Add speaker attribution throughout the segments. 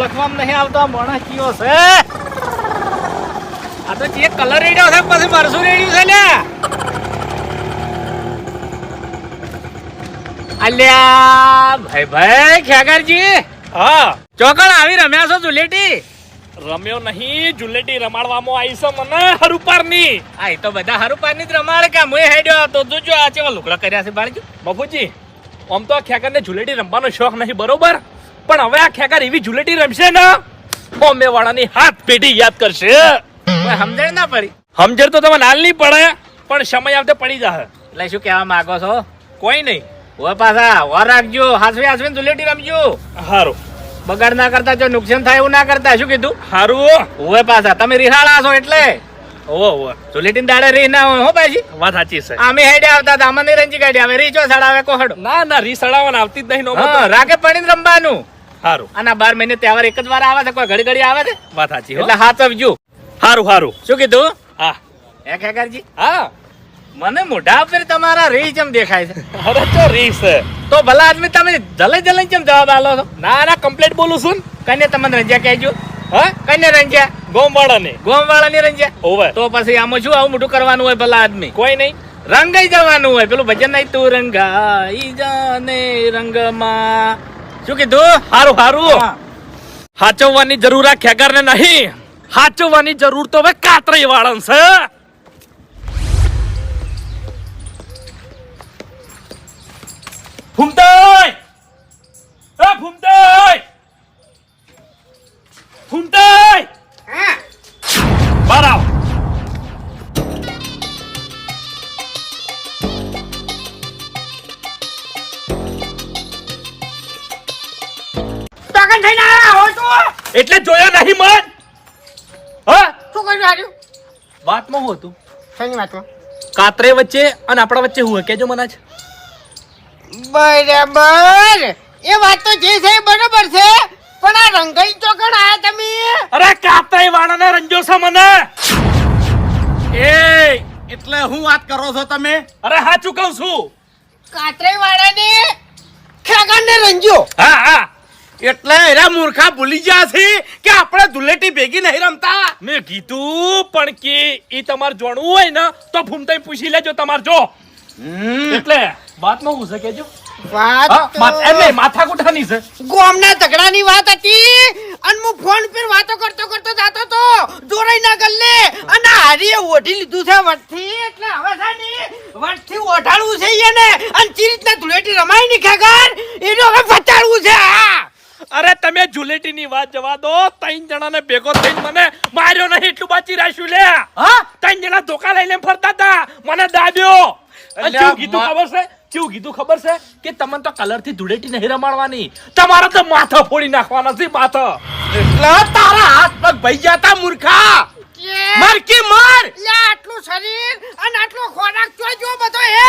Speaker 1: ઓળખવામાં નહીં આવતો આ મોણા કયો છે આ તો જે કલર રેડ્યો છે પછી મરસું રેડ્યું છે લ્યા અલ્યા ભાઈ ખ્યાગરજી
Speaker 2: હા
Speaker 1: ચોકડ આવી રમ્યા છો જુલેટી
Speaker 2: રમ્યો નહીં જુલેટી રમાડવામાં આવી છે મને હરુપારની
Speaker 1: આ એ તો બધા હરુપારની જ રમાડે કે મુએ હેડ્યો તો જોજો આ ચેવા લુકડા કર્યા છે બાળજી
Speaker 2: બાપુજી આમ તો આ ખેકરને જુલેટી રમવાનો શોખ નહીં બરોબર પણ હવે આ ખેકર એવી જુલેટી રમશે ને ઓમે વાળાની હાથ પેઢી યાદ કરશે
Speaker 1: કોઈ સમજણ ના પડી
Speaker 2: સમજણ તો તમે નાલ નહીં પડે પણ સમય આવતે પડી જશે
Speaker 1: એટલે શું કહેવા માંગો છો
Speaker 2: કોઈ નહીં
Speaker 1: ઓ પાછા વાર રાખજો હાસવે હાસવે જુલેટી રમજો
Speaker 2: હારું
Speaker 1: બગાડ ના કરતા જો નુકસાન થાય એવું ના કરતા શું કીધું
Speaker 2: હારું
Speaker 1: ઓવે પાછા તમે રિહાળા છો એટલે
Speaker 2: ઓવો ઓવો
Speaker 1: જુલેટીન દાડે રી ના હોય હો પાછી
Speaker 2: વાત સાચી છે
Speaker 1: અમે હેડે આવતા હતા અમને રંજી કાઢ્યા હવે રીચો સડાવે કોહડ
Speaker 2: ના ના રી સડાવવાના આવતી જ નહીં નો
Speaker 1: હા રાગે પડીને રમવાનું
Speaker 2: હારું
Speaker 1: અને 12 મહિને તહેવાર એક જ વાર આવે છે કોઈ ઘડી ઘડી આવે છે
Speaker 2: વાત સાચી
Speaker 1: એટલે હાચવજો
Speaker 2: હારું હારું
Speaker 1: શું કીધું
Speaker 2: હા
Speaker 1: હે ખેકરજી
Speaker 2: હા
Speaker 1: મને મોઢા ઉપર તમારા રી જેમ દેખાય છે
Speaker 2: અરે તો રી છે
Speaker 1: તો ભલા આદમી તમે જલે જલે કેમ જવાબ આલો છો
Speaker 2: ના ના કમ્પ્લીટ બોલું છું
Speaker 1: કને તમને રંજ્યા કહેજો
Speaker 2: હા
Speaker 1: કને રંજ્યા
Speaker 2: ગોમવાળાને
Speaker 1: ગોમવાળાની રંજ્યા
Speaker 2: ઓવે
Speaker 1: તો પછી આમાં શું આવું મોટું કરવાનું હોય ભલા આદમી
Speaker 2: કોઈ નહીં
Speaker 1: રંગાઈ જવાનું હોય પેલું ભજન નહીં તું રંગાઈ જાને રંગમાં શું કીધું
Speaker 2: હારું હારું
Speaker 1: હા.
Speaker 2: હાચવવાની જરૂર આ ખેગારને નહીં હાચવવાની જરૂર તો હવે કાતરી વાળન છે ફૂમતાઈ એ ફૂમતાઈ ફૂમતાઈ બહાર આવ
Speaker 1: ટકન થઈને આયા હો તું
Speaker 2: એટલે જોયો નહીં મન હા
Speaker 1: શું કર્યું હાર્યું
Speaker 2: વાતમાં હું હતું
Speaker 1: શેની વાતમાં
Speaker 2: કાતરે વચ્ચે અને આપણા વચ્ચે હું કેજો મને આજ
Speaker 3: બરાબર એ વાત તો જે છે એ બરાબર છે પણ આ રંગાઈ ચોકડ આયા તમે
Speaker 2: અરે કાતરે વાળાને રંજો છે મને
Speaker 4: એ એટલે હું વાત કરો છો તમે?
Speaker 2: અરે હાચું કહું છું
Speaker 3: કાતરાઈ વાળાને ખેગારને રંજ્યો.
Speaker 2: હા હા
Speaker 4: એટલે એરા મૂર્ખા ભૂલી ગયા છે કે આપણે ધુલેટી ભેગી નહીં રમતા.
Speaker 2: મેં કીધું પણ કે ઈ તમારે જોણવું હોય ને તો ફૂમતાઈ પૂછી લેજો તમારે જો એટલે વાતમાં હું છે કેજો
Speaker 3: વાત
Speaker 2: હા એમ નહીં માથાકૂટાની છે
Speaker 3: ગોમના ઝઘડાની વાત હતી અને હું ફોન પર વાતો કરતો કરતો જાતો તો જોરાઈ ના ગલ્લે અને હારીએ ઓઢી લીધું છે વટથી એટલે હવે છે ને વટથી ઓઢાડવું છે એને અને ચી રીતના ધુલેટી રમાય ની ખેગાર એનો હવે ફચાડવું છે. હા
Speaker 2: અરે તમે જુલેટીની વાત જવા દો ત્રણ જણાને ભેગો થઈને મને માર્યો નહીં એટલું બાચી રાખ્યું લે હા ત્રણ જણા ધોકા લઈને ફરતા હતા મને દાબ્યો અને શું કીધું ખબર છે શું કીધું ખબર છે કે તમને તો કલર થી ધૂળેટી નહીં રમાડવાની તમારે તો માથા ફોડી નાખવાના છે માથા
Speaker 4: એટલે તારા હાથ પગ ભઈ ગયા તા મૂર્ખા. મર કે મર.
Speaker 3: લે આટલું શરીર અને આટલો ખોરાક જોજો બધો હે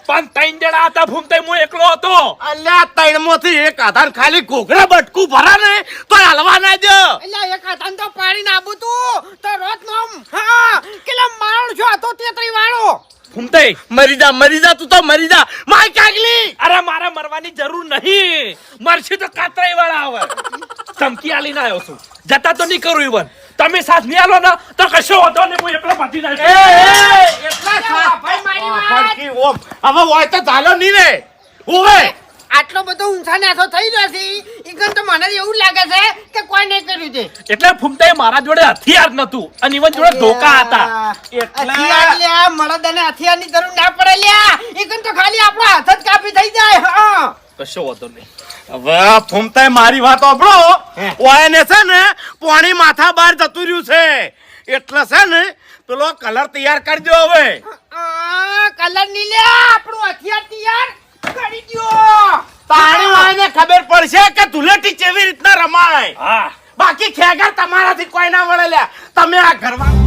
Speaker 2: પણ ત્રણ જણા હતા ફૂમતાઈ હું એકલો હતો
Speaker 4: અલ્યા તૈણમાંથી એક આધાર ખાલી ઘોઘરા બટકું ભરા ને તો હાલવા ના દે.
Speaker 3: એટલે એક હાથાન તો પાડી નાબુ તું તો રોત નોમ હા કેલા મારણ છો તો તેતરી વાળો
Speaker 2: ફૂમતાઈ
Speaker 4: મરી જા તું તો મરી જા માય કાગલી.
Speaker 2: અરે મારા મરવાની જરૂર નહીં મરશી તો કાતરાઈ વાળા આવે ધમકી આલીને આવ્યો છું જતા તો નહીં કરું ઈવન તમે સાથ નહીં આલો ને તો કશો હતો ને હું એકલો ભાજી નાખ્યો
Speaker 4: એટલા
Speaker 3: ભાઈ મારી વાત.
Speaker 4: પડકી ઓમ હવે હોય તો ચાલો નહીં રે ઓવે
Speaker 3: આટલો બધો ઊંચા નાથો થઈ ગયો છે ઈગન તો મને એવું લાગે છે કે કોઈ નહીં કર્યું છે
Speaker 2: એટલે ફૂમતાઈ મારા જોડે હથિયાર નતું અને ઈવન જોડે ધોકા હતા
Speaker 3: હથિયાર લ્યા મળદને હથિયારની જરૂર ના પડે લ્યા ઈગન તો ખાલી આપણો હાથ જ કાપી થઈ જાય. હા
Speaker 2: કશો હતો નહીં
Speaker 4: હવે ફૂમતાઈ મારી વાત સાંભળો. ઓયને છે ને પાણી માથા બહાર જતું રહ્યું છે એટલે છે ને પેલો કલર તૈયાર કરજો હવે.
Speaker 3: કલર ની લ્યા આપણું હથિયાર તૈયાર કરી દ્યો.
Speaker 4: તાણી વાયને ખબર પડશે કે ધુલેટી કેવી રીતના રમાય.
Speaker 2: હા
Speaker 4: બાકી ખેગર તમારાથી કોઈ ના વળે લ્યા તમે આ ઘરમાં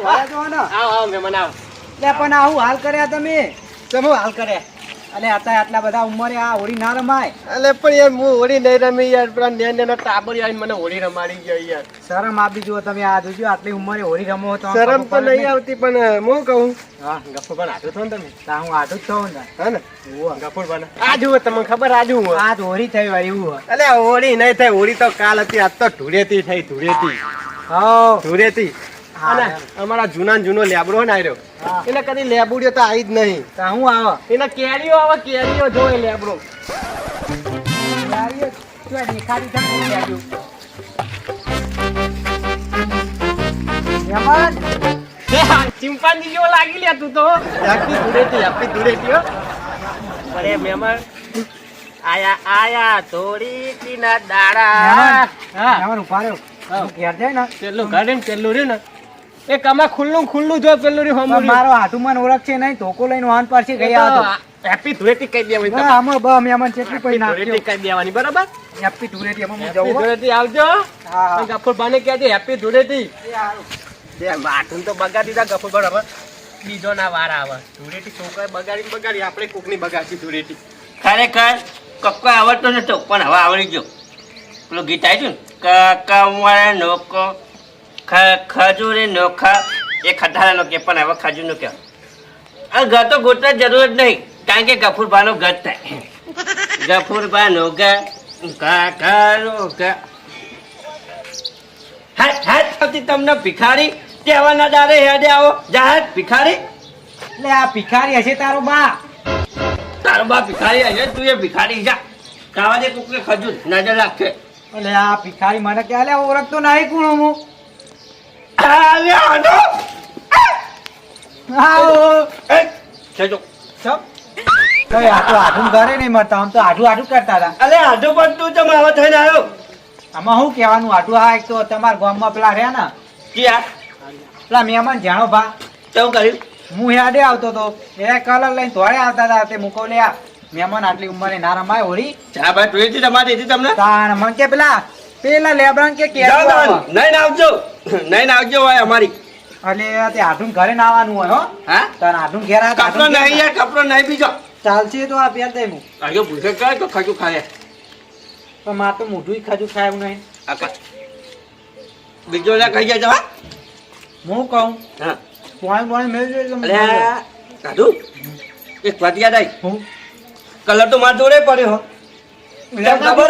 Speaker 1: આવો આવો મહેમાન આવો
Speaker 5: લે પણ આવું હાલ કર્યા તમે હાલ કર્યા
Speaker 3: અને આટલા બધા ઉંમરે આ હોળી ના રમાય.
Speaker 5: અલે પણ યાર હું હોળી નહીં રમી યાર, પેલા નેના ટાબરી આવીને મને હોળી રમાડી ગયો યાર.
Speaker 3: શરમ આપી જુઓ તમે, આ જોજો આટલી ઉંમરે હોળી રમો તો
Speaker 5: શરમ તો નહીં આવતી, પણ હું કહું
Speaker 3: હા
Speaker 5: ગફુરભાઈ હાથું થો ને તમે,
Speaker 3: તા હું આટલું જ થઉં ને.
Speaker 5: હા ને
Speaker 3: ઓહો.
Speaker 5: ગફુરભાઈ આ જુઓ તમને ખબર આ જુઓ.
Speaker 3: આ તો હોળી થઈ હોય એવું હોય.
Speaker 5: અલે હોળી નહીં થઈ, હોળી તો કાલ હતી, આજ તો ધૂળેટી થઈ, ધૂળેટી
Speaker 3: હો
Speaker 5: ધૂળેટી.
Speaker 3: હા.
Speaker 5: અને અમારા જૂનો લેબડો ને આવ્યો
Speaker 3: હા.
Speaker 5: એને કદી લેબુડિયો તો આવી જ નહીં.
Speaker 3: તા હું આવો
Speaker 5: એના કેરીઓ આવે, કેરીઓ જોઈ લેબડો.
Speaker 3: યાર શું દેખાડી થાય યાર. યમન
Speaker 5: ચિંપાંજી જેવો લાગી લે તું તો. હેપી ધૂળેટી હો. અરે મહેમાન આયા ધૂળેટી ના દાડા. હા
Speaker 3: યમન ઉભા રહ્યો. હું ઘેર જાય ને
Speaker 5: પેલું ઘર ને પેલું રહ્યું ને એ કમા ખુલ્લું જો પેલું રહ્યું
Speaker 3: પણ
Speaker 5: હમું
Speaker 3: મારો હાથુમાં ઓળખ છે નહીં, ધોકો લઈને વાહન પરથી ગયા હતો.
Speaker 5: હેપી ધૂળેટી કહી દેવાની
Speaker 3: હા,
Speaker 5: તમારે.
Speaker 3: આમાં બ મહેમાન કેટલી પૈ
Speaker 5: ધૂળેટી
Speaker 3: નાખ્યો.
Speaker 5: કહી દેવાની બરાબર.
Speaker 3: હેપી ધૂળેટી આમાં હું
Speaker 5: હેપી
Speaker 3: જવું હો.
Speaker 5: ધૂળેટી આવજો.
Speaker 3: હા, હા.
Speaker 5: ગફુરભાઈને કહેજે હેપી ધૂળેટી.
Speaker 3: એ હારું.
Speaker 5: બે માટું તો બગાડી દીધા ગફુરભાઈ, હવે બીજો ના વાર આવે. ધૂળેટી છોકરાએ બગાડી આપણે કોકની બગાડી ધૂળેટી.
Speaker 6: ખરેખર કક્કો આવડતો નતો પણ હવે આવડી ગયો. પેલું ગીત આવ્યું ને કકવાળે નોકો ખજૂરે નોખા એ ખટારા નો કે પણ હવે ખજૂર નો કે આ ઘર તો ગોતવા જરૂર જ નહીં, કારણ કે ગફુરભાનો ઘર થાય. ગફુરભાનો ઘર કાકાનો ઘર. હાથ થતી તમને ભિખારી કહેવાના દારે હેડે આવો જાહેર ભિખારી.
Speaker 3: એટલે આ ભિખારી હશે તારો બા.
Speaker 6: તારો બા ભિખારી હશે, તું એ ભિખારી જા ખાવા દે કોકને ખજૂર નજર રાખે.
Speaker 3: એટલે આ ભિખારી મને કે અલે ઓળખતો નહીં કોણ હું.
Speaker 6: અરે આનો
Speaker 3: આવો
Speaker 6: જજો.
Speaker 3: ચપ કઈ આ તો આઠું ઘરે નહીં મળતા, આમ તો આઠું કરતા હતા.
Speaker 6: અલે આજો પણ તું ચમ આવો થઈને આવ્યો
Speaker 3: આમાં શું કહેવાનું આઠું? આ એક તો તમારા ગામમાં પેલા રહ્યા ને
Speaker 6: ક્યાં
Speaker 3: પેલા મહેમાન જાણો ભા,
Speaker 6: કેવું કર્યું?
Speaker 3: હું હેડે આવતો તો એ કલર લઈને ધોળે આવતા હતા, તે મૂકો લે મહેમાન આટલી ઉંમરે ના રમાય હોળી.
Speaker 6: ચા ભાઈ જોઈ તમારી દીધી તમને
Speaker 3: તાણ મને કે પેલા લેબડાં કે
Speaker 6: જાઓ
Speaker 3: કેવું આવે.
Speaker 6: તમે, નહીં આવજો નહીં આવજો ભાઈ અમારી.
Speaker 3: એટલે તે આઠું ઘરે ના આવવાનું હોય હો.
Speaker 6: હા
Speaker 3: તાર આઠું ઘેર આવે તો
Speaker 6: કપડો
Speaker 3: આઠું
Speaker 6: નહીં
Speaker 3: ઘેર
Speaker 6: યાર, કપડો નહીં બીજો.
Speaker 3: ચાલશે તો આ પહેર દે હું.
Speaker 6: આવ્યો ભૂસે કરે તો ખજું ખાય.
Speaker 3: પણ મારે તો મોઢું ખાજું ખાય એવું નહીં.
Speaker 6: આકા બીજો લે કહી જાય જવા.
Speaker 3: હું કહું
Speaker 6: હા
Speaker 3: પાણી મેળવી એટલે હું
Speaker 6: અરે
Speaker 3: જાઉં.
Speaker 6: સાધુ એક વાત યાદ આવી,
Speaker 3: હું
Speaker 6: કલર તો મારા જોડે પડ્યો હો. કેમ ખબર?